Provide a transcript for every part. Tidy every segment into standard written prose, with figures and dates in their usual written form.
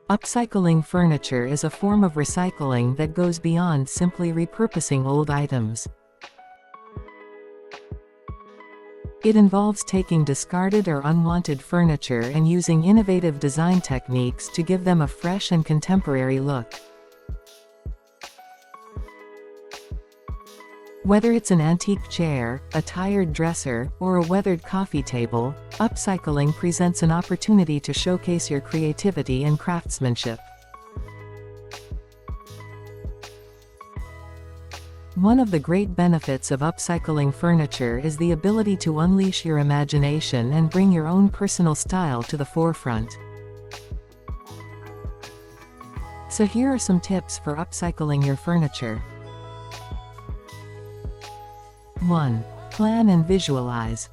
Upcycling furniture is a form of recycling that goes beyond simply repurposing old items. It involves taking discarded or unwanted furniture and using innovative design techniques to give them a fresh and contemporary look. Whether it's an antique chair, a tired dresser, or a weathered coffee table, upcycling presents an opportunity to showcase your creativity and craftsmanship. One of the great benefits of upcycling furniture is the ability to unleash your imagination and bring your own personal style to the forefront. So here are some tips for upcycling your furniture. 1. Plan and visualize.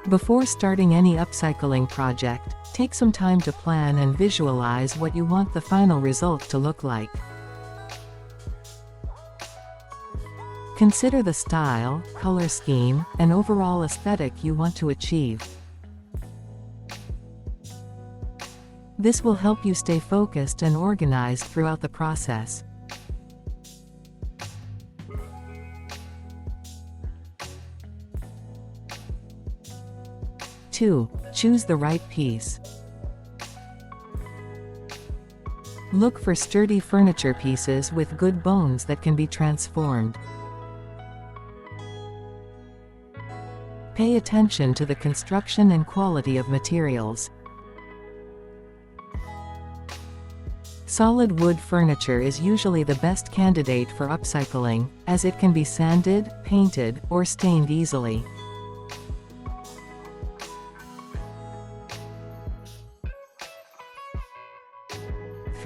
Before starting any upcycling project, take some time to plan and visualize what you want the final result to look like. Consider the style, color scheme, and overall aesthetic you want to achieve. This will help you stay focused and organized throughout the process. 2. Choose the right piece. Look for sturdy furniture pieces with good bones that can be transformed. Pay attention to the construction and quality of materials. Solid wood furniture is usually the best candidate for upcycling, as it can be sanded, painted, or stained easily.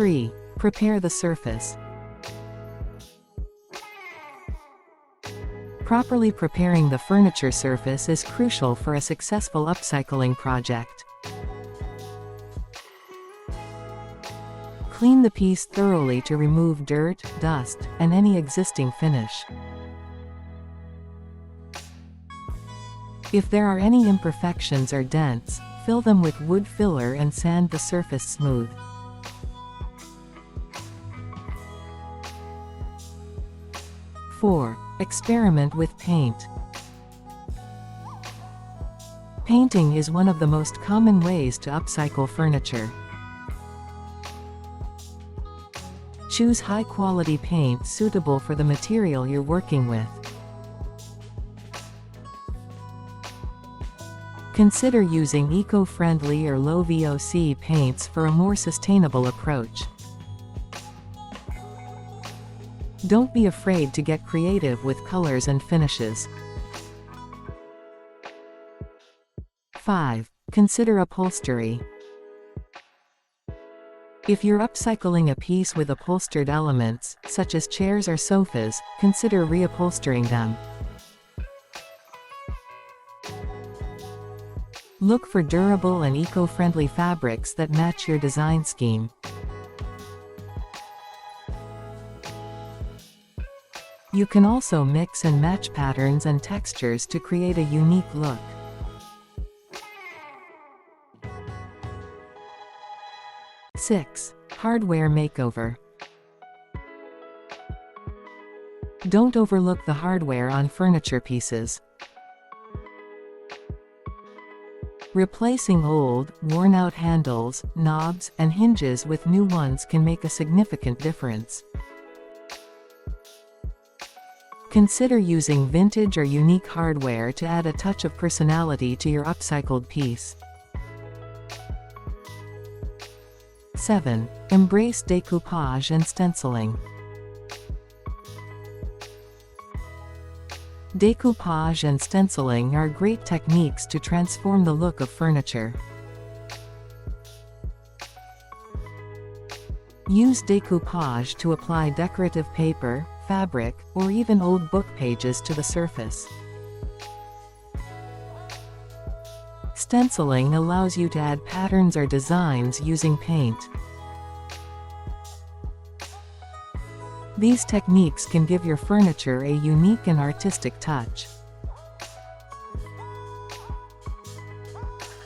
3. Prepare the surface. Properly preparing the furniture surface is crucial for a successful upcycling project. Clean the piece thoroughly to remove dirt, dust, and any existing finish. If there are any imperfections or dents, fill them with wood filler and sand the surface smooth. 4. Experiment with paint. Painting is one of the most common ways to upcycle furniture. Choose high-quality paint suitable for the material you're working with. Consider using eco-friendly or low VOC paints for a more sustainable approach. Don't be afraid to get creative with colors and finishes. 5. Consider upholstery. If you're upcycling a piece with upholstered elements, such as chairs or sofas, consider reupholstering them. Look for durable and eco-friendly fabrics that match your design scheme. You can also mix and match patterns and textures to create a unique look. 6. Hardware makeover. Don't overlook the hardware on furniture pieces. Replacing old, worn-out handles, knobs, and hinges with new ones can make a significant difference. Consider using vintage or unique hardware to add a touch of personality to your upcycled piece. 7. Embrace decoupage and stenciling. Decoupage and stenciling are great techniques to transform the look of furniture. Use decoupage to apply decorative paper, fabric, or even old book pages to the surface. Stenciling allows you to add patterns or designs using paint. These techniques can give your furniture a unique and artistic touch.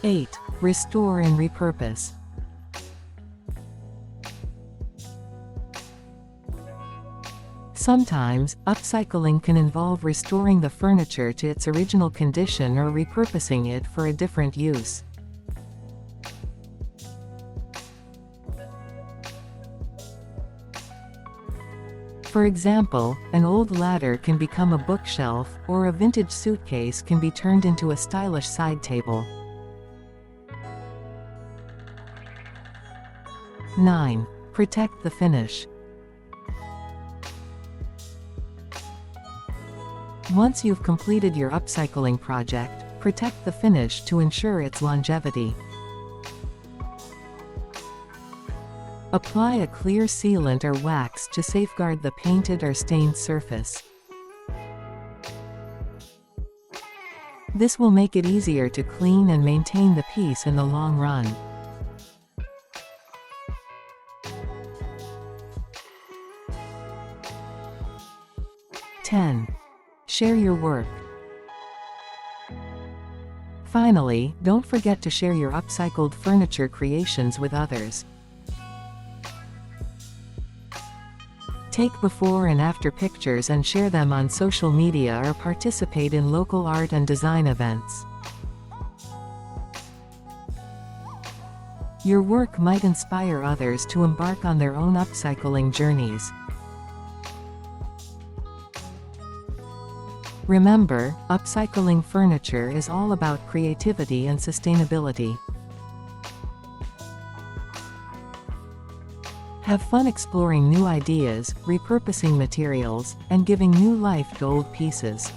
8. Restore and repurpose. Sometimes, upcycling can involve restoring the furniture to its original condition or repurposing it for a different use. For example, an old ladder can become a bookshelf, or a vintage suitcase can be turned into a stylish side table. 9. Protect the finish. Once you've completed your upcycling project, protect the finish to ensure its longevity. Apply a clear sealant or wax to safeguard the painted or stained surface. This will make it easier to clean and maintain the piece in the long run. Share your work. Finally, don't forget to share your upcycled furniture creations with others. Take before and after pictures and share them on social media or participate in local art and design events. Your work might inspire others to embark on their own upcycling journeys. Remember, upcycling furniture is all about creativity and sustainability. Have fun exploring new ideas, repurposing materials, and giving new life to old pieces.